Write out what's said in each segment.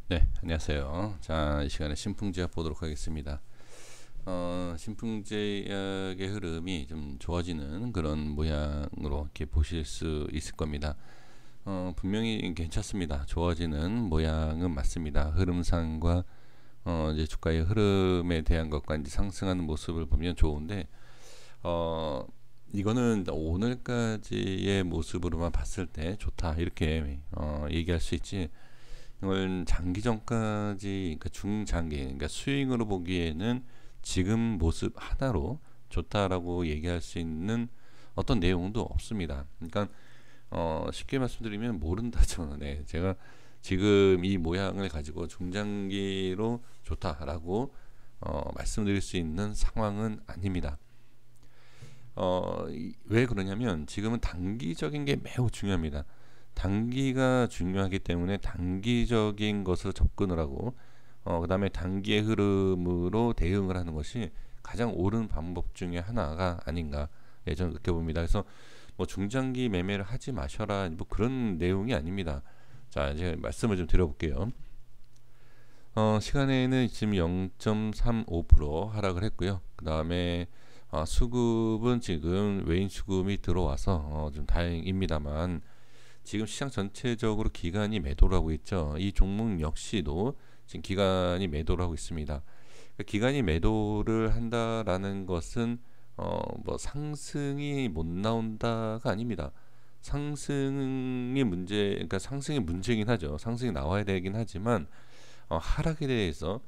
네, 안녕하세요. 자, 이 시간에 신풍제약 보도록 하겠습니다. 신풍제약의 흐름이 좀 좋아지는 그런 모양으로 이렇게 보실 수 있을 겁니다. 분명히 괜찮습니다. 좋아지는 모양은 맞습니다. 흐름상과 이제 주가의 흐름에 대한 것과 이제 상승하는 모습을 보면 좋은데, 어, 이거는 오늘까지의 모습으로만 봤을 때 좋다 이렇게 얘기할 수 있지. 이걸 장기전까지, 그러니까 중장기, 그러니까 스윙으로 보기에는 지금 모습 하나로 좋다라고 얘기할 수 있는 어떤 내용도 없습니다. 그러니까 쉽게 말씀드리면 모른다죠. 네, 제가 지금 이 모양을 가지고 중장기로 좋다라고 말씀드릴 수 있는 상황은 아닙니다. 왜 그러냐면 지금은 단기적인 게 매우 중요합니다. 단기가 중요하기 때문에 단기적인 것으로 접근을 하고 그 다음에 단기의 흐름으로 대응을 하는 것이 가장 옳은 방법 중에 하나가 아닌가, 예, 저는 그렇게 봅니다. 그래서 뭐 중장기 매매를 하지 마셔라 뭐 그런 내용이 아닙니다. 자, 이제 말씀을 좀 드려볼게요. 시간에는 지금 0.35% 하락을 했고요. 그 다음에 수급은 지금 외인 수급이 들어와서 좀 다행입니다만 지금 시장 전체적으로 기관이 매도를 하고 있죠. 이 종목 역시도 지금 기관이 매도를 하고 있습니다. 그러니까 기관이 매도를 한다라는 것은 뭐 상승이 못 나온다가 아닙니다. 상승이 문제, 그러니까 상승이 문제긴 하죠. 상승이 나와야 되긴 하지만 하락에 대해서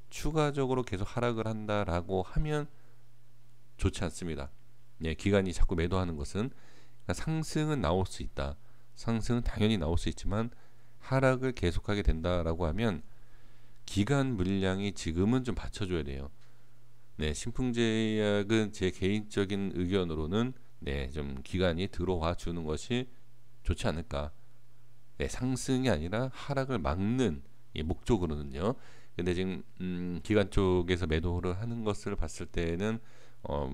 추가적으로 계속 하락을 한다라고 하면 좋지 않습니다. 예, 기관이 자꾸 매도하는 것은, 그러니까 상승은 나올 수 있다. 상승은 당연히 나올 수 있지만 하락을 계속하게 된다라고 하면 기간 물량이 지금은 좀 받쳐줘야 돼요. 네, 신풍제약은 제 개인적인 의견으로는 네, 좀 기간이 들어와 주는 것이 좋지 않을까. 네, 상승이 아니라 하락을 막는 목적으로는요. 근데 지금 기관 쪽에서 매도를 하는 것을 봤을 때는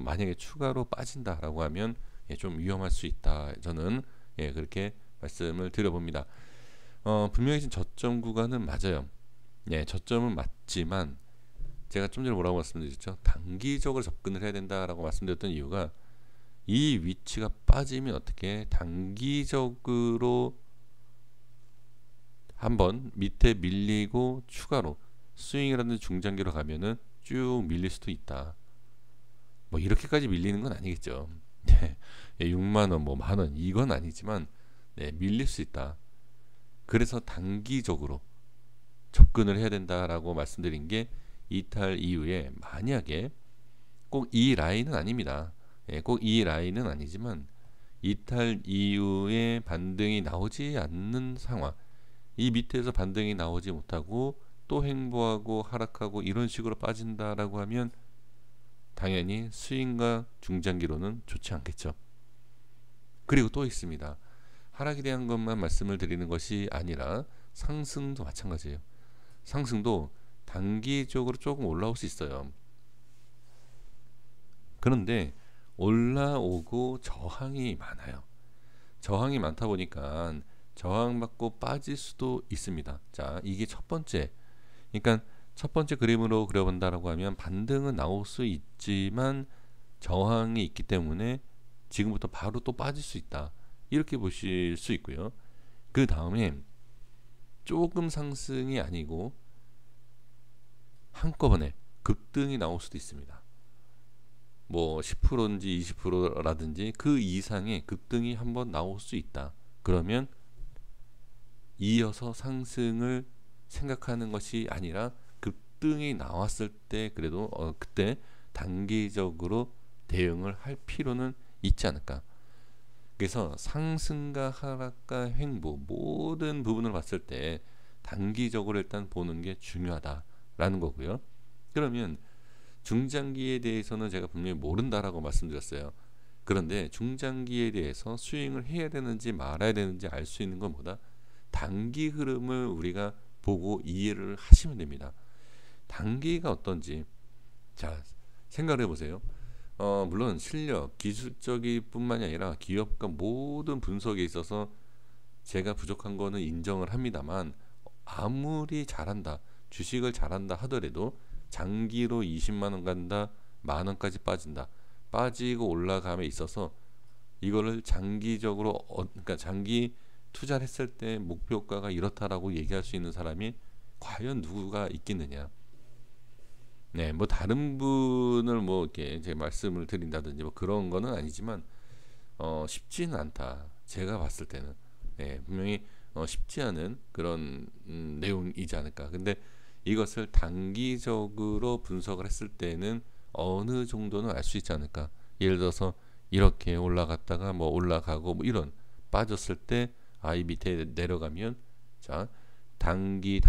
만약에 추가로 빠진다라고 하면 예, 좀 위험할 수 있다. 저는 예, 그렇게 말씀을 드려봅니다. 분명히 지금 저점 구간은 맞아요. 예, 저점은 맞지만 제가 좀 전에 뭐라고 말씀드렸죠? 단기적으로 접근을 해야 된다라고 말씀드렸던 이유가 이 위치가 빠지면 어떻게 단기적으로 한번 밑에 밀리고 추가로 스윙이라든지 중장기로 가면은 쭉 밀릴 수도 있다. 뭐 이렇게까지 밀리는 건 아니겠죠. 네, 6만 원, 뭐 만 원 이건 아니지만 네, 밀릴 수 있다. 그래서 단기적으로 접근을 해야 된다라고 말씀드린 게 이탈 이후에 만약에 꼭 이 라인은 아닙니다. 예, 꼭 이 라인은 아니지만 이탈 이후에 반등이 나오지 않는 상황, 이 밑에서 반등이 나오지 못하고 또 횡보하고 하락하고 이런 식으로 빠진다라고 하면 당연히 스윙과 중장기로는 좋지 않겠죠. 그리고 또 있습니다. 하락에 대한 것만 말씀을 드리는 것이 아니라 상승도 마찬가지예요. 상승도 단기적으로 조금 올라올 수 있어요. 그런데 올라오고 저항이 많아요. 저항이 많다 보니까 저항받고 빠질 수도 있습니다. 자, 이게 첫 번째. 그러니까 첫 번째 그림으로 그려본다라고 하면 반등은 나올 수 있지만 저항이 있기 때문에 지금부터 바로 또 빠질 수 있다. 이렇게 보실 수 있고요. 그 다음에 조금 상승이 아니고 한꺼번에 급등이 나올 수도 있습니다. 뭐 10%인지 20%라든지 그 이상의 급등이 한번 나올 수 있다. 그러면 이어서 상승을 생각하는 것이 아니라 급등이 나왔을 때 그래도 그때 단기적으로 대응을 할 필요는 있지 않을까. 그래서 상승과 하락과 횡보 모든 부분을 봤을 때 단기적으로 일단 보는 게 중요하다라는 거고요. 그러면 중장기에 대해서는 제가 분명히 모른다라고 말씀드렸어요. 그런데 중장기에 대해서 스윙을 해야 되는지 말아야 되는지 알 수 있는 건 뭐다? 단기 흐름을 우리가 보고 이해를 하시면 됩니다. 단기가 어떤지 자 생각을 해보세요. 물론 실력, 기술적이 뿐만이 아니라 기업가 모든 분석에 있어서 제가 부족한 거는 인정을 합니다만 아무리 잘한다, 주식을 잘한다 하더라도 장기로 20만 원 간다, 만 원까지 빠진다, 빠지고 올라감에 있어서 이거를 장기적으로 그러니까 장기 투자를 했을 때 목표가가 이렇다라고 얘기할 수 있는 사람이 과연 누구가 있겠느냐. 네, 뭐 다른 분을 뭐 이렇게 제 말씀을 드린다든지 뭐 그런 거는 아니지만 쉽지는 않다. 제가 봤을 때는 네, 분명히 쉽지 않은 그런 내용이지 않을까. 근데 이것을 단기적으로 분석을 했을 때는 어느 정도는 알 수 있지 않을까. 예를 들어서 이렇게 올라갔다가 뭐 올라가고 뭐 이런 빠졌을 때 이 밑에 내려가면 자 단기로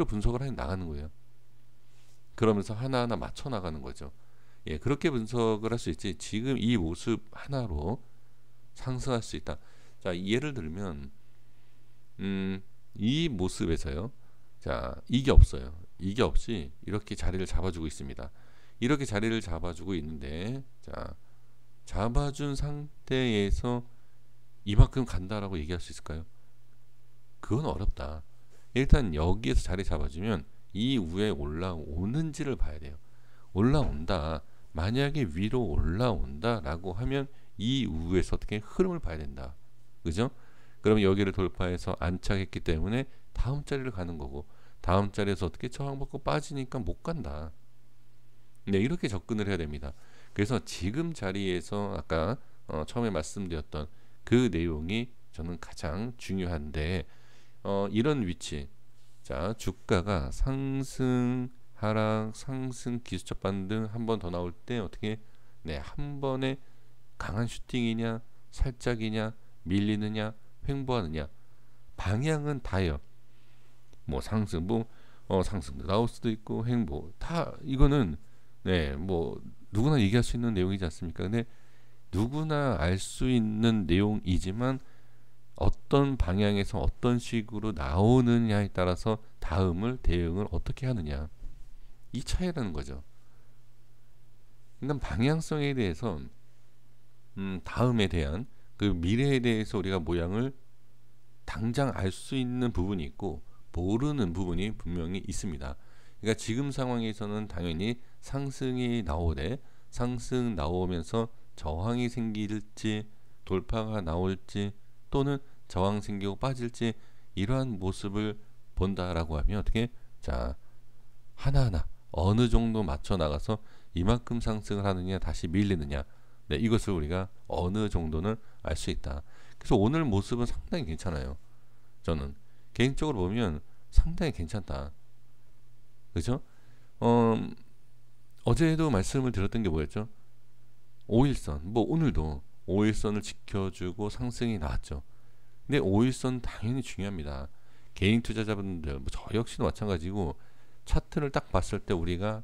분석을 해 나가는 거예요. 그러면서 하나하나 맞춰 나가는 거죠. 예, 그렇게 분석을 할 수 있지. 지금 이 모습 하나로 상승할 수 있다. 자, 예를 들면 이 모습에서요. 자, 이게 없어요. 이게 없이 이렇게 자리를 잡아주고 있습니다. 이렇게 자리를 잡아주고 있는데, 자, 잡아준 상태에서 이만큼 간다라고 얘기할 수 있을까요? 그건 어렵다. 일단 여기에서 자리 잡아주면 이 위에 올라오는지를 봐야 돼요. 올라온다. 만약에 위로 올라온다라고 하면 이 위에서 어떻게 흐름을 봐야 된다. 그죠? 그러면 여기를 돌파해서 안착했기 때문에 다음 자리를 가는 거고, 다음 자리에서 어떻게 저항받고 빠지니까 못 간다. 네, 이렇게 접근을 해야 됩니다. 그래서 지금 자리에서 아까 처음에 말씀드렸던 그 내용이 저는 가장 중요한데, 이런 위치, 자, 주가가 상승, 하락, 상승, 기술적 반등 한 번 더 나올 때 어떻게, 네, 한 번에 강한 슈팅이냐, 살짝이냐, 밀리느냐, 횡보하느냐, 방향은 다예요. 뭐 상승, 상승도 나올 수도 있고 횡보, 다 이거는 네, 뭐 누구나 얘기할 수 있는 내용이지 않습니까? 근데 누구나 알 수 있는 내용이지만 어떤 방향에서 어떤 식으로 나오느냐에 따라서 다음을 대응을 어떻게 하느냐, 이 차이라는 거죠. 그러니까 방향성에 대해서 다음에 대한 그 미래에 대해서 우리가 모양을 당장 알 수 있는 부분이 있고 모르는 부분이 분명히 있습니다. 그러니까 지금 상황에서는 당연히 상승이 나오되 상승 나오면서 저항이 생길지, 돌파가 나올지, 또는 저항 생기고 빠질지, 이러한 모습을 본다라고 하면 어떻게, 자, 하나하나 어느 정도 맞춰 나가서 이만큼 상승을 하느냐 다시 밀리느냐, 네, 이것을 우리가 어느 정도는 알 수 있다. 그래서 오늘 모습은 상당히 괜찮아요. 저는 개인적으로 보면 상당히 괜찮다. 그죠? 어제도 말씀을 드렸던 게 뭐였죠? 5일선, 뭐 오늘도 5일선을 지켜주고 상승이 나왔죠. 근데 5일선 당연히 중요합니다. 개인 투자자분들, 저 역시도 마찬가지고, 차트를 딱 봤을 때 우리가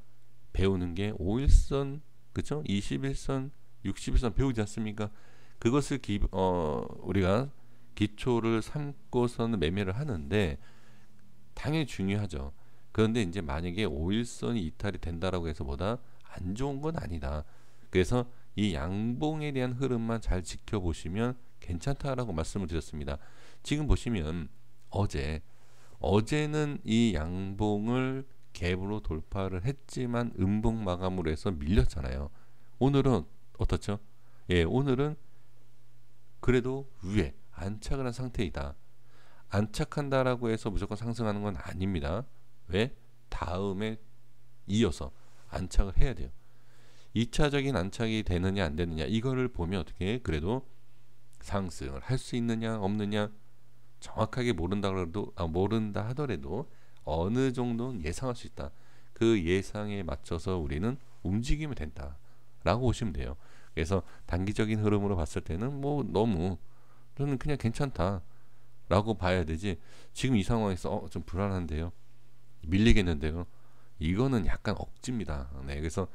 배우는 게 5일선, 그죠? 21선, 60일선 배우지 않습니까? 그것을 우리가 기초를 삼고서는 매매를 하는데 당연히 중요하죠. 그런데 이제 만약에 5일선이 이탈이 된다라고 해서 보다 안 좋은 건 아니다. 그래서 이 양봉에 대한 흐름만 잘 지켜보시면 괜찮다라고 말씀을 드렸습니다. 지금 보시면 어제는 이 양봉을 갭으로 돌파를 했지만 음봉 마감으로 해서 밀렸잖아요. 오늘은 어떻죠? 예, 오늘은 그래도 위에 안착을 한 상태이다. 안착한다라고 해서 무조건 상승하는 건 아닙니다. 왜? 다음에 이어서 안착을 해야 돼요. 2차적인 안착이 되느냐 안 되느냐, 이거를 보면 어떻게, 그래도 상승을 할 수 있느냐 없느냐 정확하게 모른다 하더라도 어느 정도는 예상할 수 있다. 그 예상에 맞춰서 우리는 움직이면 된다라고 보시면 돼요. 그래서 단기적인 흐름으로 봤을 때는 뭐 너무 저는 그냥 괜찮다라고 봐야 되지, 지금 이 상황에서 좀 불안한데요, 밀리겠는데요, 이거는 약간 억지입니다. 네, 그래서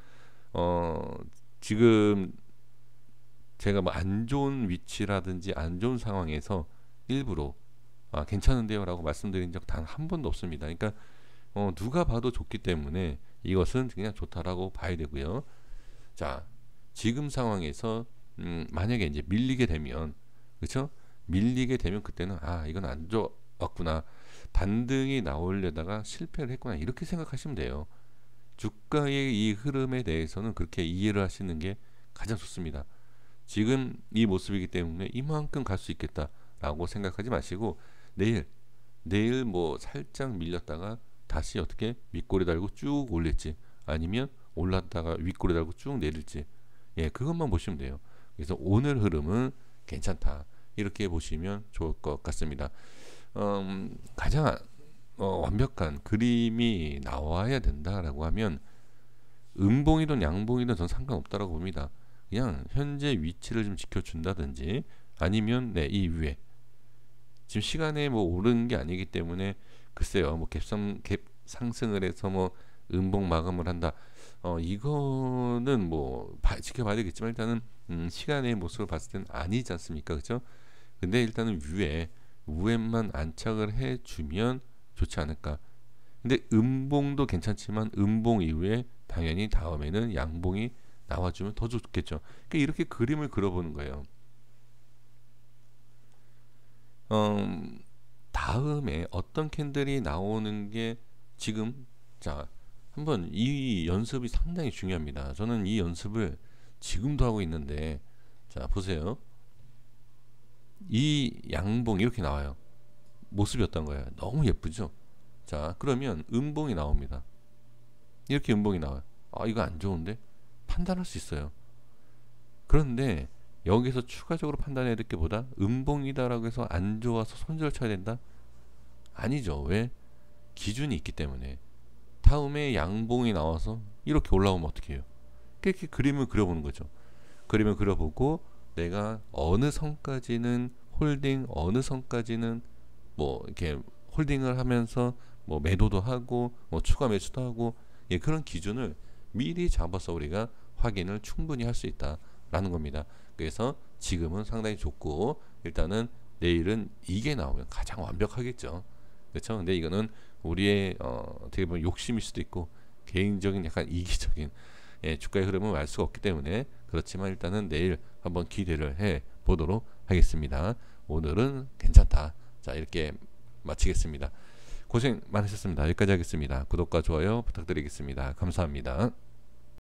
지금 제가 뭐 안 좋은 위치라든지 안 좋은 상황에서 일부러 괜찮은데요 라고 말씀드린 적 단 한 번도 없습니다. 그러니까 누가 봐도 좋기 때문에 이것은 그냥 좋다라고 봐야 되고요. 자, 지금 상황에서 만약에 이제 밀리게 되면, 그렇죠? 밀리게 되면 그때는 이건 안 좋아, 왔구나, 반등이 나오려다가 실패를 했구나, 이렇게 생각하시면 돼요. 주가의 이 흐름에 대해서는 그렇게 이해를 하시는 게 가장 좋습니다. 지금 이 모습이기 때문에 이만큼 갈 수 있겠다라고 생각하지 마시고, 내일 뭐 살짝 밀렸다가 다시 어떻게 윗꼬리 달고 쭉 올릴지, 아니면 올랐다가 윗꼬리 달고 쭉 내릴지, 예, 그것만 보시면 돼요. 그래서 오늘 흐름은 괜찮다, 이렇게 보시면 좋을 것 같습니다. 가장 완벽한 그림이 나와야 된다라고 하면 음봉이든 양봉이든 전 상관없다라고 봅니다. 그냥 현재 위치를 좀 지켜준다든지, 아니면 이 위에 지금 시간에 뭐 오르는 게 아니기 때문에, 글쎄요, 뭐 갭 상승을 해서 뭐 음봉 마감을 한다, 이거는 뭐 지켜봐야 되겠지만, 일단은 시간의 모습을 봤을 때는 아니지 않습니까, 그죠? 근데 일단은 위에만 안착을 해주면 좋지 않을까. 근데 음봉도 괜찮지만 음봉 이후에 당연히 다음에는 양봉이 나와주면 더 좋겠죠. 그러니까 이렇게 그림을 그려보는 거예요. 다음에 어떤 캔들이 나오는 게 지금, 자, 한번 이 연습이 상당히 중요합니다. 저는 이 연습을 지금도 하고 있는데, 자, 보세요. 이 양봉 이렇게 나와요. 모습이 어떤 거예요? 너무 예쁘죠? 자, 그러면 음봉이 나옵니다. 이렇게 음봉이 나와요. 아, 이거 안 좋은데? 판단할 수 있어요. 그런데 여기서 추가적으로 판단해야 될 게 보다, 음봉이다라고 해서 안 좋아서 손절 쳐야 된다? 아니죠. 왜? 기준이 있기 때문에. 다음에 양봉이 나와서 이렇게 올라오면 어떻게 해요? 이렇게 그림을 그려보는 거죠. 그림을 그려보고 내가 어느 선까지는 홀딩, 어느 선까지는 뭐 이렇게 홀딩을 하면서 뭐 매도도 하고 뭐 추가 매수도 하고, 예, 그런 기준을 미리 잡아서 우리가 확인을 충분히 할 수 있다라는 겁니다. 그래서 지금은 상당히 좋고, 일단은 내일은 이게 나오면 가장 완벽하겠죠. 그렇죠? 근데 이거는 우리의 어떻게 보면 욕심일 수도 있고 개인적인 약간 이기적인, 예, 주가의 흐름을 알 수가 없기 때문에, 그렇지만 일단은 내일 한번 기대를 해 보도록 하겠습니다. 오늘은 괜찮다. 자, 이렇게 마치겠습니다. 고생 많으셨습니다. 여기까지 하겠습니다. 구독과 좋아요 부탁드리겠습니다. 감사합니다.